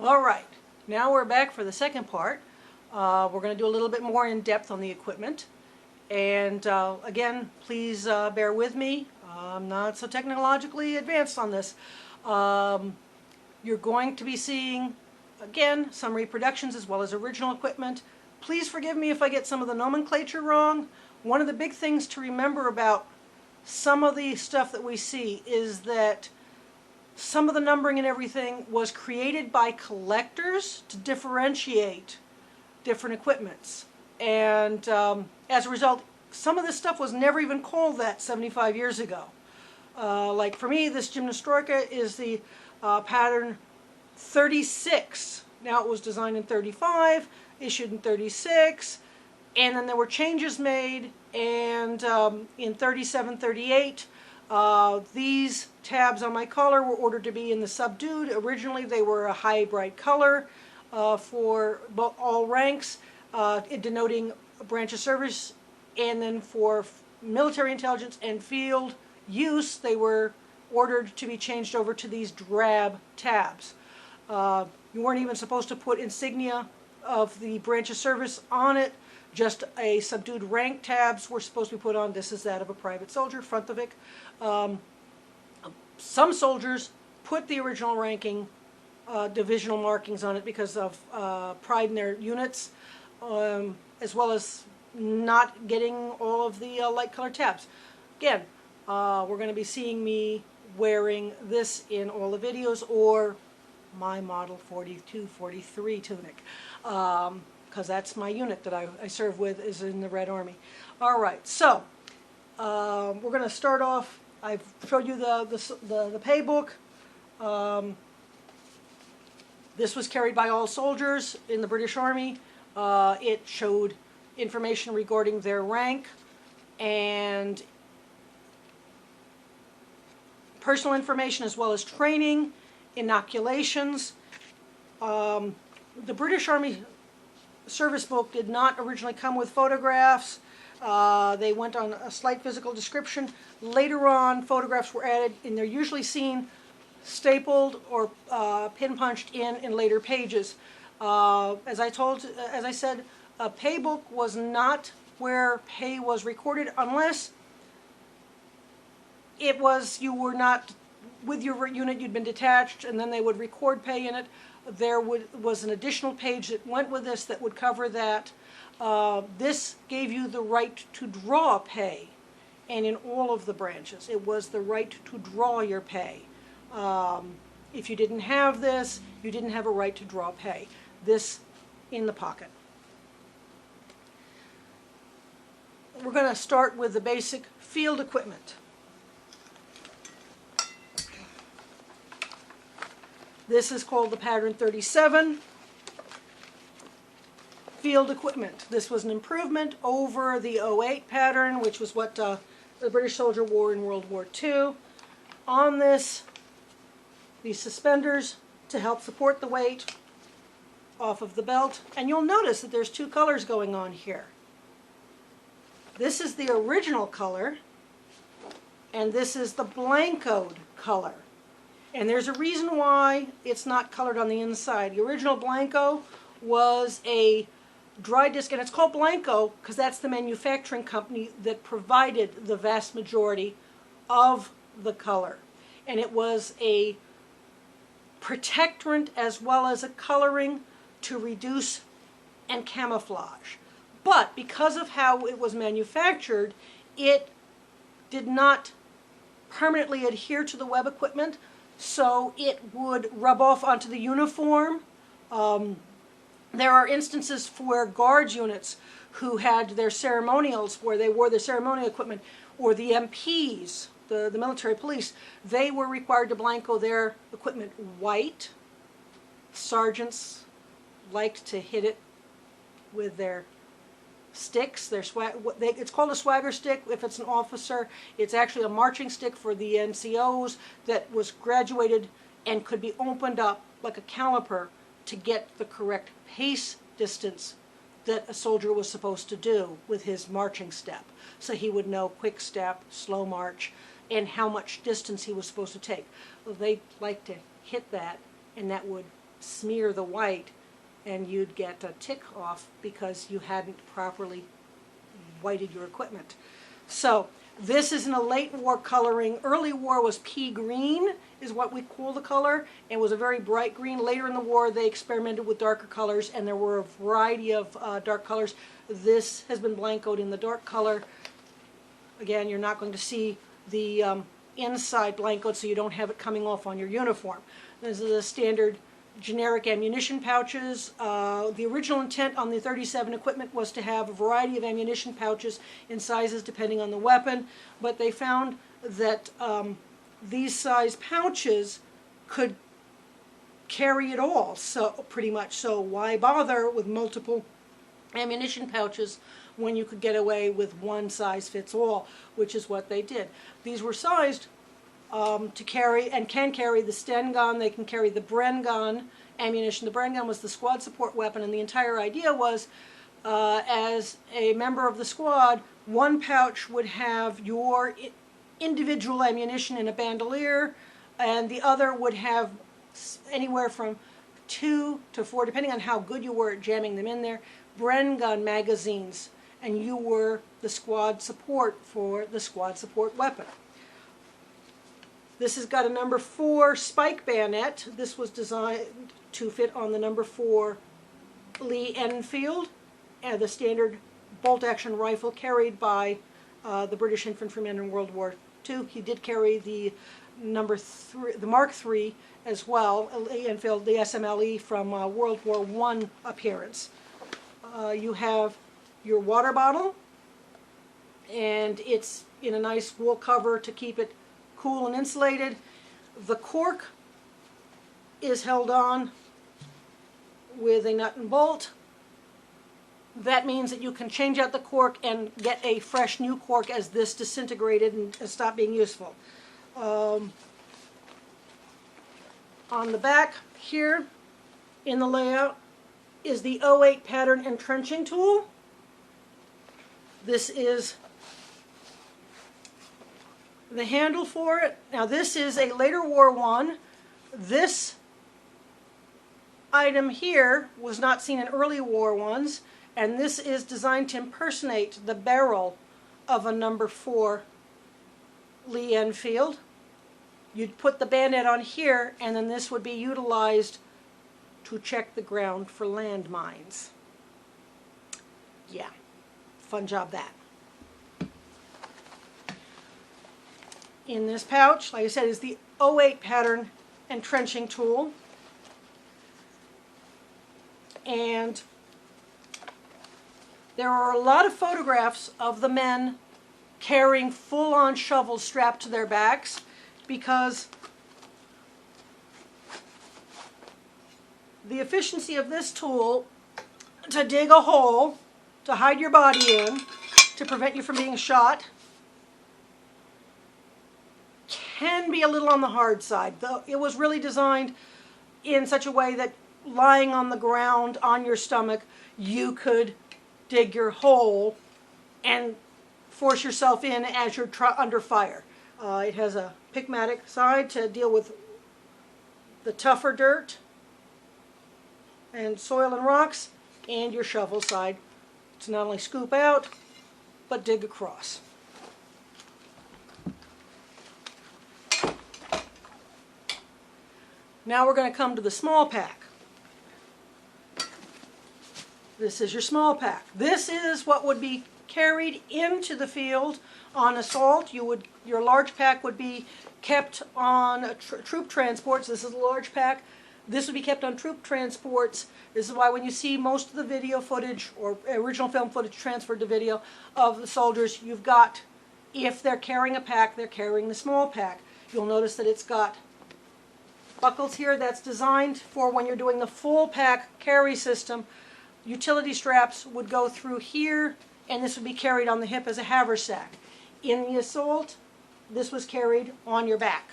All right, now we're back for the second part. We're going to do a little bit more in depth on the equipment. And again, please bear with me. I'm not so technologically advanced on this. You're going to be seeing, again, some reproductions as well as original equipment. Please forgive me if I get some of the nomenclature wrong. One of the big things to remember about some of the stuff that we see is that some of the numbering and everything was created by collectors to differentiate different equipments. And as a result, some of this stuff was never even called that 75 years ago. Like for me, this Gymnastroika is the pattern 36. Now it was designed in 35, issued in 36, and then there were changes made, and in 37, 38, these tabs on my collar were ordered to be in the subdued. Originally they were a high bright color for all ranks, denoting a branch of service, and then for military intelligence and field use they were ordered to be changed over to these drab tabs. You weren't even supposed to put insignia of the branch of service on it. Just a subdued rank tabs were supposed to be put on. This is that of a private soldier, Frontovic. Some soldiers put the original ranking divisional markings on it because of pride in their units, as well as not getting all of the light colored tabs. Again, we're going to be seeing me wearing this in all the videos, or my model 42, 43 tunic, because that's my unit that I serve with, is in the Red Army. All right, so we're going to start off. I've showed you the pay book. This was carried by all soldiers in the British Army. It showed information regarding their rank and personal information, as well as training, inoculations. The British Army service book did not originally come with photographs. They went on a slight physical description. Later on, photographs were added, and they're usually seen stapled or pin punched in later pages. As I said, a pay book was not where pay was recorded unless it was, you were not with your unit, you'd been detached, and then they would record pay in it. There was an additional page that went with this that would cover that. This gave you the right to draw pay, and in all of the branches it was the right to draw your pay. If you didn't have this, you didn't have a right to draw pay. This in the pocket. We're going to start with the basic field equipment. This is called the pattern 37. Field equipment. This was an improvement over the 08 pattern, which was what the British soldier wore in World War II. On this, these suspenders to help support the weight off of the belt. And you'll notice that there's two colors going on here. This is the original color, and this is the blancoed color. And there's a reason why it's not colored on the inside. The original Blanco was a dry disc, and it's called Blanco because that's the manufacturing company that provided the vast majority of the color. And it was a protectorant as well as a coloring to reduce and camouflage. But because of how it was manufactured, it did not permanently adhere to the web equipment, so it would rub off onto the uniform. There are instances where guards units who had their ceremonials, where they wore their ceremonial equipment, or the MPs, the military police, they were required to blanco their equipment white. Sergeants liked to hit it with their sticks. It's called a swagger stick if it's an officer. It's actually a marching stick for the NCOs that was graduated and could be opened up like a caliper to get the correct pace distance that a soldier was supposed to do with his marching step. So he would know quick step, slow march, and how much distance he was supposed to take. Well, they like to hit that, and that would smear the white and you'd get a tick off because you hadn't properly whited your equipment. So this is in a late war coloring. Early war was pea green is what we call the color. It was a very bright green. Later in the war they experimented with darker colors and there were a variety of dark colors. This has been blancoed in the dark color. Again, you're not going to see the inside blancoed so you don't have it coming off on your uniform. This is the standard generic ammunition pouches. The original intent on the 37 equipment was to have a variety of ammunition pouches in sizes depending on the weapon, but they found that these size pouches could carry it all, so pretty much. So why bother with multiple ammunition pouches when you could get away with one size fits all, which is what they did. These were sized to carry and can carry the Sten gun. They can carry the Bren gun ammunition. The Bren gun was the squad support weapon, and the entire idea was as a member of the squad, one pouch would have your individual ammunition in a bandolier, and the other would have anywhere from 2 to 4, depending on how good you were at jamming them in there, Bren gun magazines, and you were the squad support for the squad support weapon. This has got a number 4 spike bayonet. This was designed to fit on the number 4 Lee Enfield, and the standard bolt-action rifle carried by the British infantrymen in World War II. He did carry the number 3, the Mark III as well, Lee Enfield, the SMLE from World War I appearance. You have your water bottle, and it's in a nice wool cover to keep it cool and insulated. The cork is held on with a nut and bolt. That means that you can change out the cork and get a fresh new cork as this disintegrated and stopped being useful. On the back here in the layout is the 08 pattern entrenching tool. This is the handle for it. Now this is a later war one. This item here was not seen in early war ones, and this is designed to impersonate the barrel of a number 4 Lee Enfield. You'd put the bayonet on here, and then this would be utilized to check the ground for landmines. Yeah, fun job that. In this pouch, like I said, is the 08 pattern entrenching tool. And there are a lot of photographs of the men carrying full-on shovels strapped to their backs, because the efficiency of this tool to dig a hole, to hide your body in, to prevent you from being shot, can be a little on the hard side. Though it was really designed in such a way that lying on the ground on your stomach, you could dig your hole and force yourself in as you're under fire. It has a pigmatic side to deal with the tougher dirt and soil and rocks, and your shovel side to not only scoop out, but dig across. Now we're going to come to the small pack. This is your small pack. This is what would be carried into the field on assault. Your large pack would be kept on troop transports. This is a large pack. This would be kept on troop transports. This is why when you see most of the video footage or original film footage transferred to video of the soldiers, you've got, if they're carrying a pack, they're carrying the small pack. You'll notice that it's got buckles here. That's designed for when you're doing the full pack carry system. Utility straps would go through here, and this would be carried on the hip as a haversack. In the assault, this was carried on your back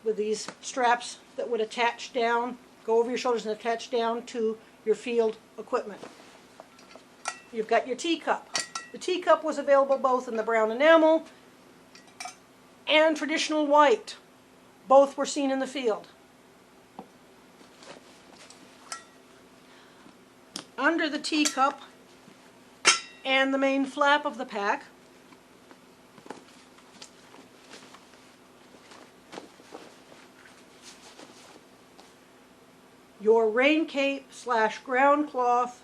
with these straps that would attach down, go over your shoulders and attach down to your field equipment. You've got your teacup. The teacup was available both in the brown enamel and traditional white. Both were seen in the field. under the teacup and the main flap of the pack. Your rain cape / ground cloth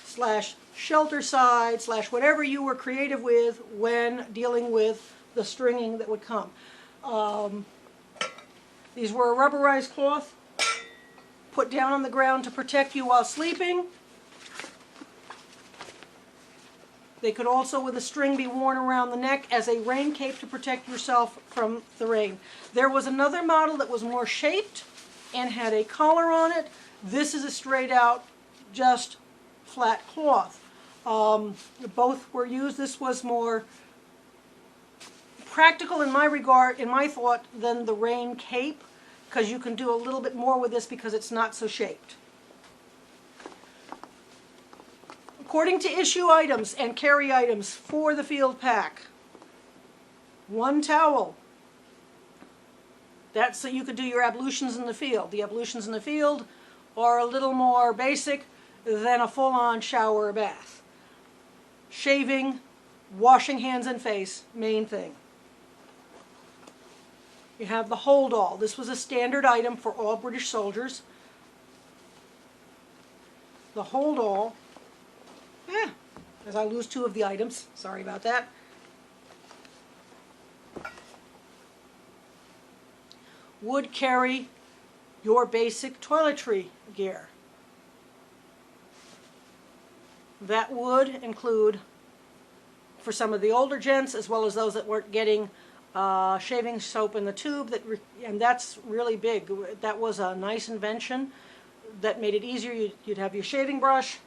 / shelter side / whatever you were creative with when dealing with the stringing that would come. These were a rubberized cloth put down on the ground to protect you while sleeping. They could also, with a string, be worn around the neck as a rain cape to protect yourself from the rain. There was another model that was more shaped and had a collar on it. This is a straight out, just flat cloth. Both were used. This was more practical in my regard, in my thought, than the rain cape, because you can do a little bit more with this because it's not so shaped. According to issue items and carry items for the field pack, one towel. That's so you could do your ablutions in the field. The ablutions in the field are a little more basic than a full-on shower or bath. Shaving, washing hands and face, main thing. You have the hold-all. This was a standard item for all British soldiers. The hold-all, as I lose two of the items, sorry about that. Would carry your basic toiletry gear. That would include, for some of the older gents, as well as those that weren't getting shaving soap in the tube, and that's really big. That was a nice invention that made it easier. You'd have your shaving brush.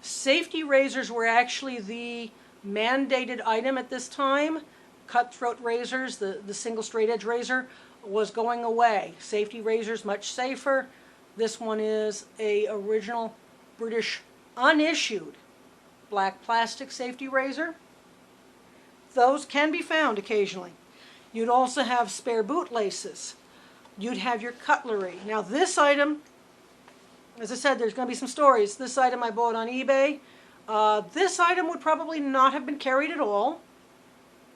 Safety razors were actually the mandated item at this time. Cutthroat razors, the single straight edge razor, was going away. Safety razors, much safer. This one is a original British unissued black plastic safety razor. Those can be found occasionally. You'd also have spare bootlaces. You'd have your cutlery. Now this item, as I said, there's going to be some stories. This item I bought on eBay. This item would probably not have been carried at all,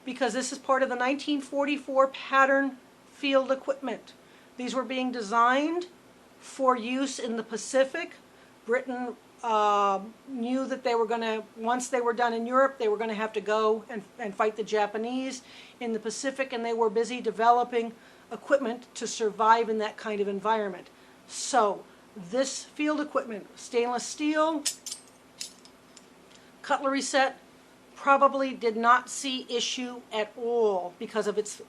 because this is part of the 1944 pattern field equipment. These were being designed for use in the Pacific. Britain knew that they were going to, once they were done in Europe, they were going to have to go and fight the Japanese in the Pacific, and they were busy developing equipment to survive in that kind of environment. So this field equipment, stainless steel, cutlery set, probably did not see issue at all because of its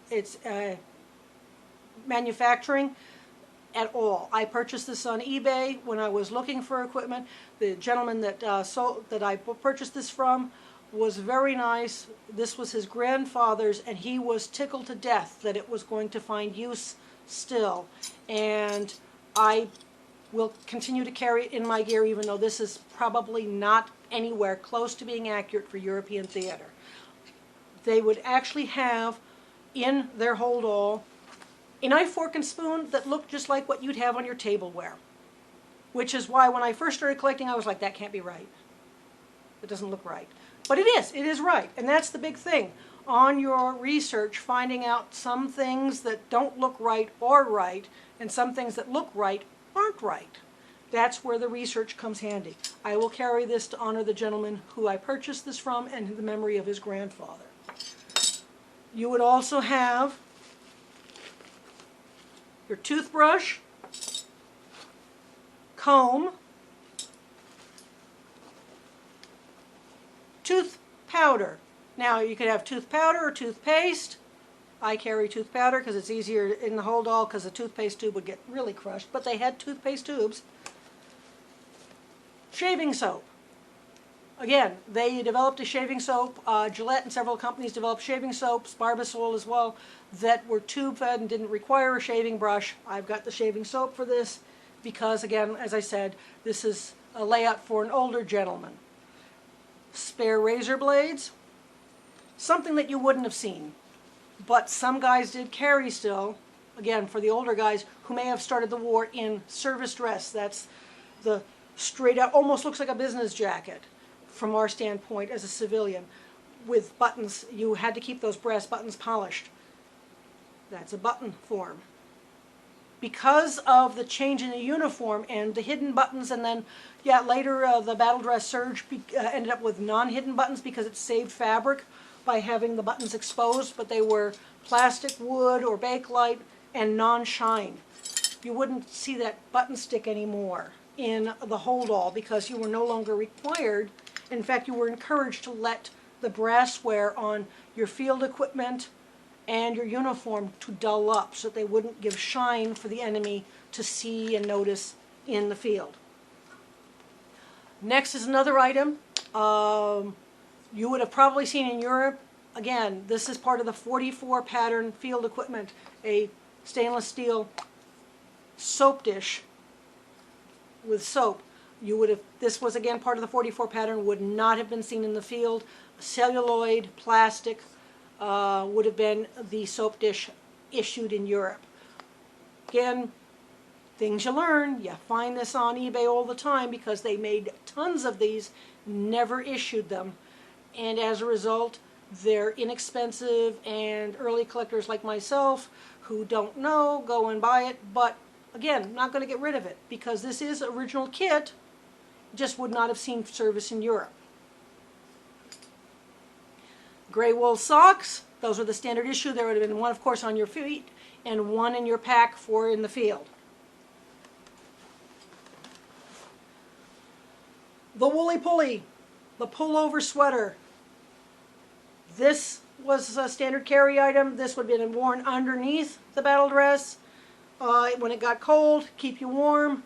manufacturing at all. I purchased this on eBay when I was looking for equipment. The gentleman that I purchased this from was very nice. This was his grandfather's, and he was tickled to death that it was going to find use still. And I will continue to carry it in my gear, even though this is probably not anywhere close to being accurate for European theater. They would actually have in their hold-all a knife, fork, and spoon that looked just like what you'd have on your tableware. Which is why when I first started collecting, I was like, that can't be right. It doesn't look right. But it is right. And that's the big thing. On your research, finding out some things that don't look right are right, and some things that look right aren't right. That's where the research comes handy. I will carry this to honor the gentleman who I purchased this from and the memory of his grandfather. You would also have your toothbrush, comb, tooth powder. Now you could have tooth powder or toothpaste. I carry tooth powder because it's easier in the hold-all because the toothpaste tube would get really crushed, but they had toothpaste tubes. Shaving soap. Again, they developed a shaving soap. Gillette and several companies developed shaving soaps, Barbasol as well, that were tube-fed and didn't require a shaving brush. I've got the shaving soap for this because, again, as I said, this is a layout for an older gentleman. Spare razor blades, something that you wouldn't have seen, but some guys did carry still, again, for the older guys who may have started the war in service dress. That's the straight up, almost looks like a business jacket from our standpoint as a civilian, with buttons. You had to keep those brass buttons polished. That's a button form. Because of the change in the uniform and the hidden buttons, and then, yeah, later the battle dress surge ended up with non-hidden buttons because it saved fabric by having the buttons exposed, but they were plastic, wood, or bakelite, and non-shine. You wouldn't see that button stick anymore in the hold-all because you were no longer required. In fact, you were encouraged to let the brassware on your field equipment and your uniform to dull up so that they wouldn't give shine for the enemy to see and notice in the field. Next is another item you would have probably seen in Europe. Again, this is part of the 44 pattern field equipment, a stainless steel soap dish with soap. This was again part of the 44 pattern, would not have been seen in the field. Celluloid, plastic, would have been the soap dish issued in Europe. Again, things you learn. You find this on eBay all the time because they made tons of these, never issued them, and as a result they're inexpensive, and early collectors like myself who don't know go and buy it. But again, not going to get rid of it because this is original kit, just would not have seen service in Europe. Gray wool socks, those are the standard issue. There would have been one, of course, on your feet and one in your pack for in the field. The woolly pulley, the pullover sweater. This was a standard carry item. This would have been worn underneath the battle dress. When it got cold, keep you warm.